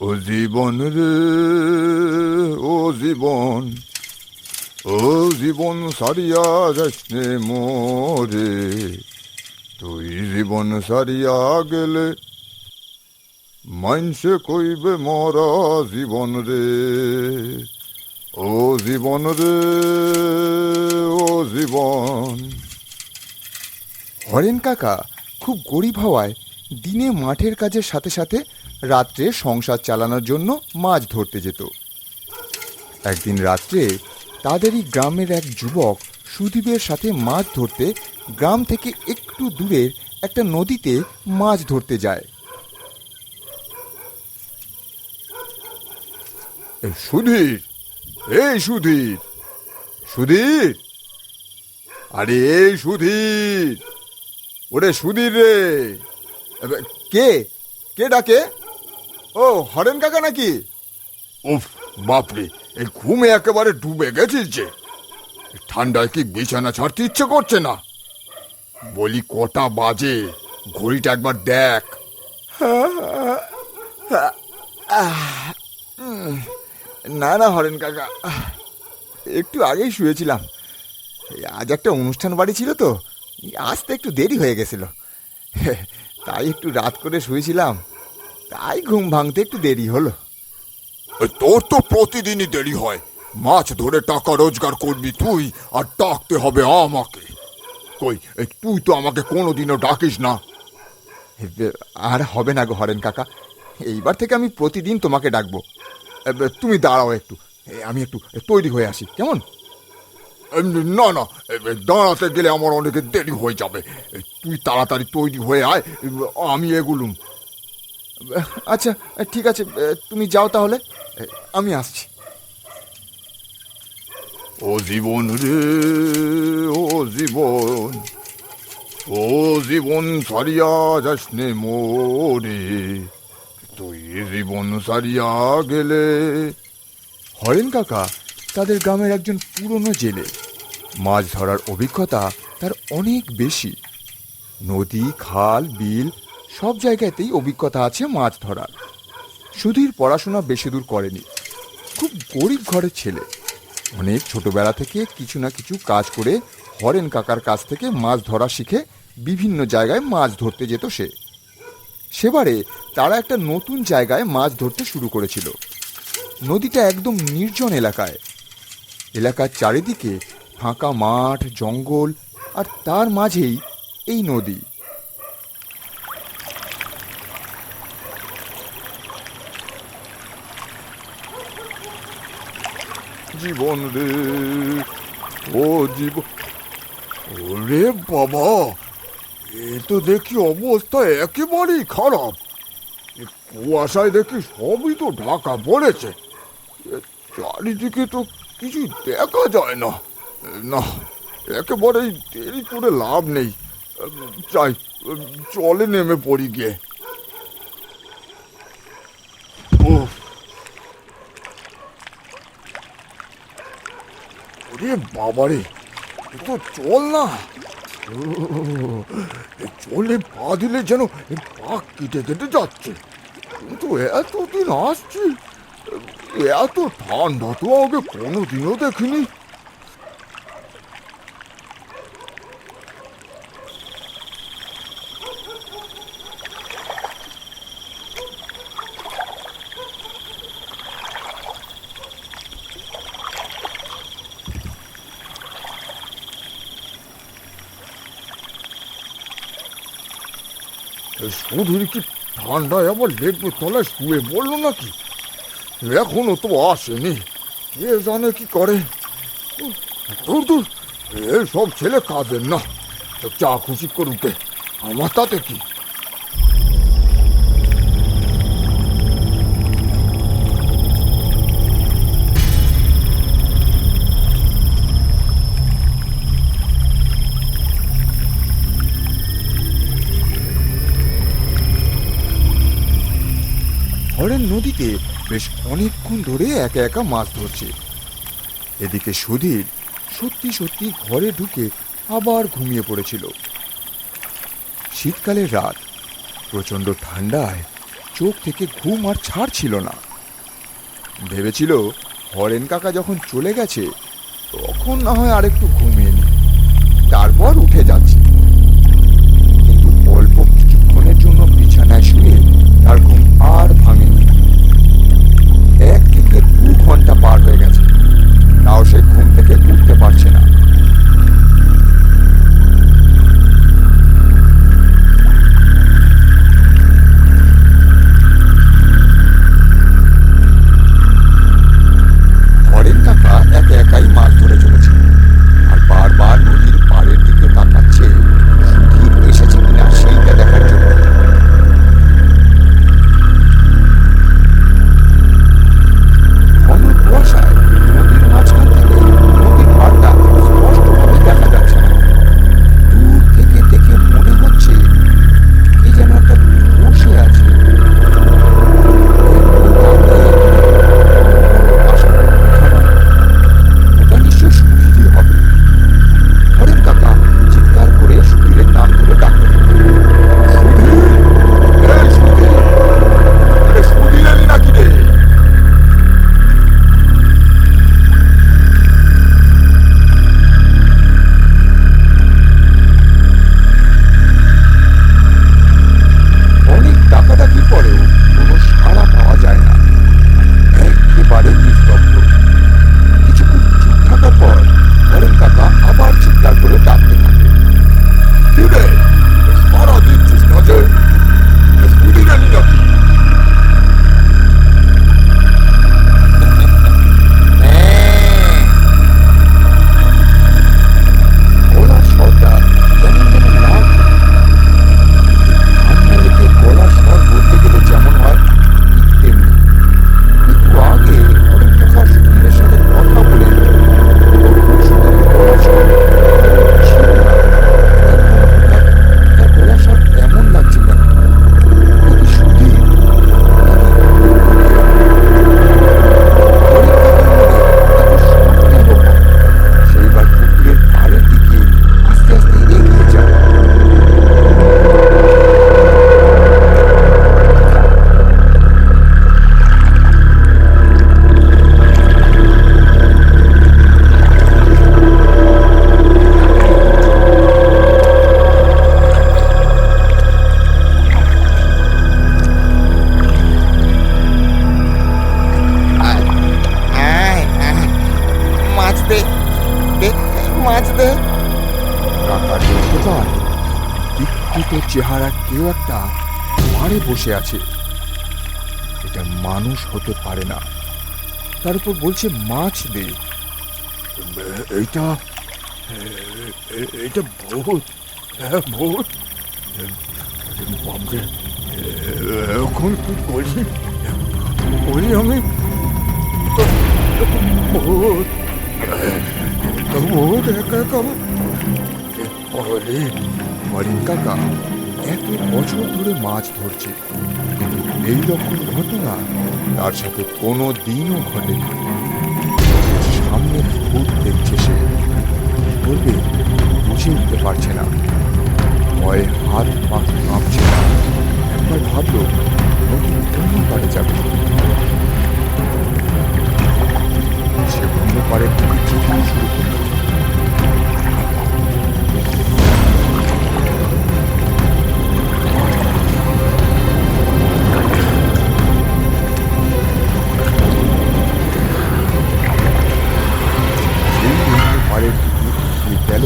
ও জীবন রে, ও জীবন, ও জীবন সারিয়া যাস নে মোরে, তুই জীবন সারিয়া গেলে মাইনসে কইবে মরা জীবন রে, ও জীবন রে, ও জীবন। হরেন কাকা খুব গরিব হওয়ায় দিনে মাঠের কাজের সাথে সাথে রাত্রে সংসার চালানোর জন্য মাছ ধরতে যেত। একদিন রাত্রে তাদেরই গ্রামের এক যুবক সুদীপের সাথে মাছ ধরতে গ্রাম থেকে একটু দূরের একটা নদীতে মাছ ধরতে যায়। সুধীর, এই সুধীর, সুধীর, আরে এই সুধীর, ওরে সুধীর রে। কে কে ডাকে? ও হরেন কাকা নাকি? উফ, বাপরে, এই ঘুমে একেবারে ডুবে গেছিস যে। ঠান্ডায় কি বিছানা ছাড়তে ইচ্ছে করছে না? বলি কটা বাজে, ঘড়িটা একবার দেখ। না না হরেন কাকা, একটু আগেই শুয়েছিলাম। আজ একটা অনুষ্ঠান বাড়ি ছিল তো, আসতে একটু দেরি হয়ে গেছিল, তাই একটু রাত করে শুয়েছিলাম, তাই ঘুম ভাঙতে একটু দেরি হলো। তোর তো প্রতিদিনই দেরি হয়। মাছ ধরে টাকা রোজগার করবি তুই, আর ডাকতে হবে আমাকে। কই, তুই তো আমাকে কোনোদিনও ডাকিস না। আর হবে না গো হরেন কাকা, এইবার থেকে আমি প্রতিদিন তোমাকে ডাকবো। তুমি দাঁড়াও একটু, আমি একটু তৈরি হয়ে আসি, কেমন? না না, দাঁড়াতে গেলে আমার অনেক দেরি হয়ে যাবে। তুই তাড়াতাড়ি তৈরি হয়ে আয়, আমি এগুলুম। আচ্ছা ঠিক আছে, তুমি যাও তাহলে, আমি আসছি। ও জীবন রে, ও জীবন, ও জীবন সারিয়া যাস নে মোরে, তুই জীবন সারিয়া গেলে। হরেন কাকা তাদের গ্রামের একজন পুরনো জেলে। মাছ ধরার অভিজ্ঞতা তার অনেক বেশি। নদী, খাল, বিল সব জায়গাতেই অভিজ্ঞতা আছে মাছ ধরার। সুধীর পড়াশোনা বেশি দূর করেনি, খুব গরিব ঘরের ছেলে। অনেক ছোটবেলা থেকে কিছু না কিছু কাজ করে হরেন কাকার কাছ থেকে মাছ ধরা শিখে বিভিন্ন জায়গায় মাছ ধরতে যেত সে। সেবারে তারা একটা নতুন জায়গায় মাছ ধরতে শুরু করেছিল। নদীটা একদম নির্জন এলাকায়। এলাকার চারিদিকে ফাঁকা মাঠ, জঙ্গল, আর তার মাঝেই এই নদী। জীবন রে, ও জীবন, ওরে বাবা, এ তো দেখি অবস্থা একেবারেই খারাপ। কুয়াশায় দেখি সবই তো ঢাকা পড়েছে, চারিদিকে তো কিছু দেখা যায় না। না, একেবারেই দেরি করে লাভ নেই। চাই, চলে নেমে পড়ি গিয়ে। উফ, ওরে বাবারে, এ তো চল না। চলে পা দিলে যেন পা কেটে কেটে যাচ্ছে। কিন্তু এতদিন আসছি, এত ঠান্ডা তো আগে কোনোদিনও দেখিনি। সুধীর কি ঠান্ডায় আবার লেপের তলায় শুয়ে বললো নাকি? এখনো তো আসেনি, কে জানে কি করে। দূর দূর, এসব ছেলে কাজের না। চা খুশি করুকে, আমার তাতে কি। হরেন নদীতে বেশ অনেকক্ষণ ধরে একা একা মাছ ধরছে। এদিকে সুধীর সত্যি সত্যি ঘরে ঢুকে আবার ঘুমিয়ে পড়েছিল। শীতকালের রাত, প্রচণ্ড ঠান্ডায় চোখ থেকে ঘুম আর ছাড় ছিল না। ভেবেছিল হরেন কাকা যখন চলে গেছে তখন না হয় আরেকটু ঘুমিয়ে নি, তারপর উঠে যাচ্ছে। কিন্তু অল্প কিছুক্ষণের জন্য বিছানায় শুয়ে তার ঘুম আর ভাঙেনি। 1 থেকে 2 ঘন্টা পার হয়ে গেছে, তাও সে ঘুম থেকে উঠতে পারছে না। হরেন কাকা একা একাই মাছ ধরে চলেছে আর বারবার নদীর পাড়ের দিকে তাকাচ্ছে সুধীর এসেছে কিনা সেইটা দেখার জন্য। ঘন কুয়াশায় নদীর মাঝখান থেকে নদীর পাড়টা স্পষ্টভাবে দেখা যাচ্ছে না। দূর থেকে দেখে মনে হচ্ছে কি যেন একটা বসে আছে। ওটা নিশ্চয় সুধীরই হবে। হরেন কাকা চিৎকার করে সুধীরের নাম ধরে ডাকলেন, সুধীর, এই সুধীর, আরে সুধীর এলি নাকি রে? অনেক ডাকাডাকির পরেও কোনো সাড়া পাওয়া যায় না, একেবারে নিস্তব্ধ। কিছুক্ষণ চুপ থাকার পর হরেন কাকা আবার চিৎকার করে ডাকতে থাকলেন, কি রে, সাড়া দিচ্ছিস না যে? সুধীর এলি নাকি? গলার স্বরটা কেমন যেন লাগ। ঠান্ডা লেগে গলার স্বর বলতে গেলে যেমন হয় ঠিক তেমনি। একটু আগে হরেন কাকা সুধীরের সাথে কথা বলে সুধীরের গলার স্বর ছিল না। এখন হঠাৎ তার গলার স্বর এমন লাগছে কেন? নাকি সুধীর, নাকি হরেন কাকার মনে এত সন্দেহ হয়। সেইবার পুকুরের পাড়ের দিকে আস্তে আস্তে এগিয়ে যায়। মাছ দে, মাছ দে। কাকা দেখতে পায় বিকৃত চেহারা কেউ একটা পাড়ে বসে আছে। এটা মানুষ হতে পারে না, তার উপর বলছে মাছ দে। এইটা এটা ভূত, ভূত। বাপরে, এখন কি করি? করি আমি ভূত, ভূত একা একা হলে। হরেন কাকা এত বছর ধরে মাছ ধরছে, কিন্তু এই রকম ঘটনা তার সাথে কোনো দিনও ঘটেনি। সামনে ভূত দেখছে সে, কি করবে বুঝে উঠতে পারছে না। ভয়ে হাত পা কাঁপছে না। একবার ভাবলো নদীর অন্য পাড়ে যাবে। সে অন্য পাড়ের দিকে যেতে শুরু করলো। পাড়ের দিকে এগিয়ে গেল,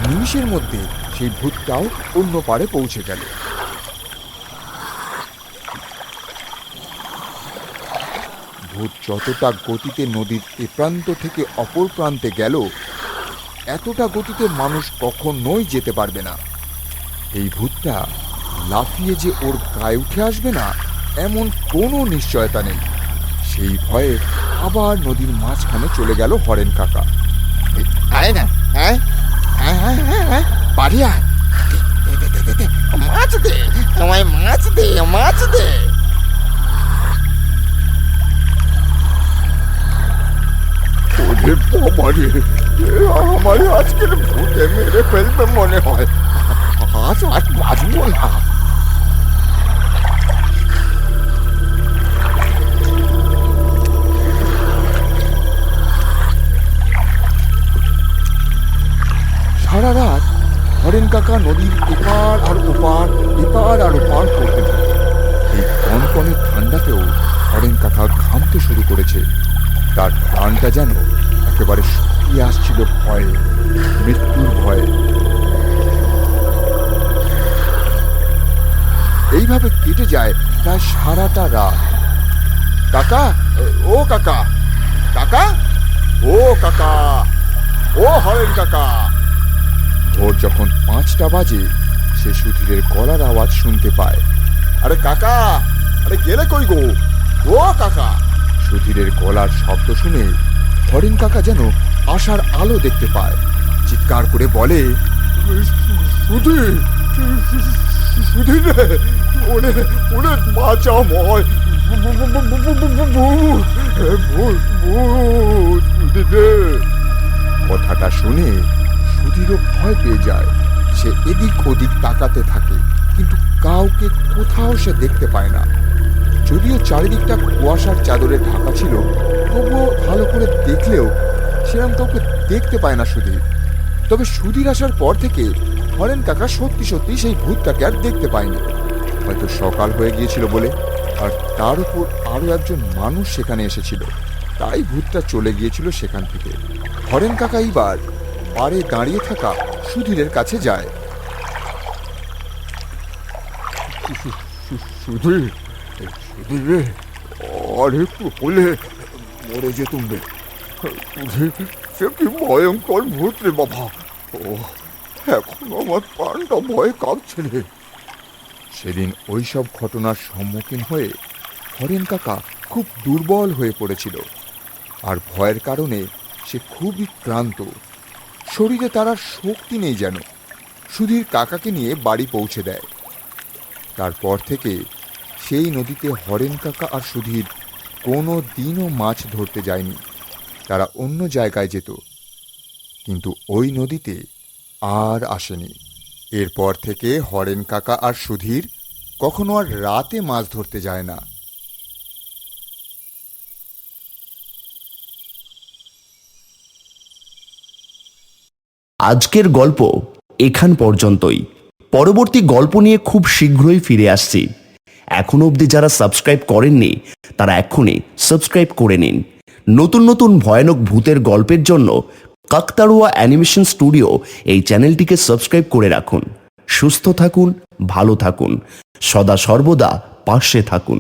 নিমিষের মধ্যে সেই ভূতটাও অন্য পাড়ে পৌঁছে গেল। ভূত যতটা গতিতে নদীর এ প্রান্ত থেকে অপর প্রান্তে গেল, এতটা গতিতে মানুষ কখনোই যেতে পারবে না। এই ভূতটা লাফিয়ে যে ওর গায়ে উঠে আসবে না এমন কোনো নিশ্চয়তা নেই। সেই ভয়ে আবার নদীর মাঝখানে চলে গেল হরেন কাকা। আয় না, হ্যাঁ হ্যাঁ হ্যাঁ হ্যাঁ হ্যাঁ, বাড়ি আয়, মাছ দে, আমায় মাছ দে, মাছ দে। ওরে বাবারে, আমার আজকের ভূতে মেরে ফেলবে মনে হয়। আজ আর বাঁচবো না। তার প্রাণটা যেন একেবারে শুকিয়ে আসছিল ভয়ে, মৃত্যুর ভয়ে। এইভাবে কেটে যায় প্রায় সারাটা রাত। কাকা, ও কাকা, কাকা, ও কাকা, ও হরেন কাকা। ভোর যখন 5টা বাজে সে সুধীরের গলার আওয়াজ শুনতে পায়। আরে কাকা, আরে গেলে কই গো? ও কাকা। সুধীরের গলার শব্দ শুনে হরেন কাকা যেন আশার আলো দেখতে পায়। চিৎকার করে বলে, সুধীর, সুধীর রে, ওরে ওরে বাঁচাও ময়, সুধীর রে। কথাটা শুনে সুধীরও ভয় পেয়ে যায়। সে এদিক ওদিক তাকাতে থাকে, কিন্তু কাউকে কোথাও সে দেখতে পায় না। যদিও চারিদিকটা কুয়াশার চাদরে ঢাকা ছিল, তবুও ভালো করে দেখলেও সেরকম কাউকে দেখতে পায় না সুধীর। তবে সুধীর আসার পর থেকে হরেন কাকা সত্যি সত্যি সেই ভূতটাকে আর দেখতে পায়নি। হয়তো সকাল হয়ে গিয়েছিল বলে, আর তার উপর আরো একজন মানুষ সেখানে এসেছিল, তাই ভূতটা চলে গিয়েছিল সেখান থেকে। হরেন কাকা এইবার পাড়ে দাঁড়িয়ে থাকা সুধীরের কাছে যায়। সুধীর, সুধীর রে, আর একটু হলে মরে যেতুম রে। সুধীর, সে কি ভয়ঙ্কর ভূত রে বাবা। ও, এখন আমার প্রাণটা ভয়ে কাঁপছে রে। সেদিন ওইসব ঘটনার সম্মুখীন হয়ে হরেন কাকা খুব দুর্বল হয়ে পড়েছিল, আর ভয়ের কারণে সে খুবই ক্লান্ত। শরীরে তার আর শক্তি নেই যেন। সুধীর কাকাকে নিয়ে বাড়ি পৌঁছে দেয়। তারপর থেকে সেই নদীতে হরেন কাকা আর সুধীর কোনো দিনও মাছ ধরতে যায়নি। তারা অন্য জায়গায় যেত, কিন্তু ওই নদীতে আর আসেনি। এরপর থেকে হরেন কাকা আর সুধীর কখনো আর রাতে মাছ ধরতে যায় না। আজকের গল্প এখান পর্যন্তই। পরবর্তী গল্প নিয়ে খুব শীঘ্রই ফিরে আসছি। এখনো অবধি যারা সাবস্ক্রাইব করেননি তারা এক্ষুনি সাবস্ক্রাইব করে নিন। নতুন নতুন ভয়ানক ভূতের গল্পের জন্য কাকতাড়ুয়া অ্যানিমেশন স্টুডিও এই চ্যানেলটিকে সাবস্ক্রাইব করে রাখুন। সুস্থ থাকুন, ভালো থাকুন, সদা সর্বদা পাশে থাকুন।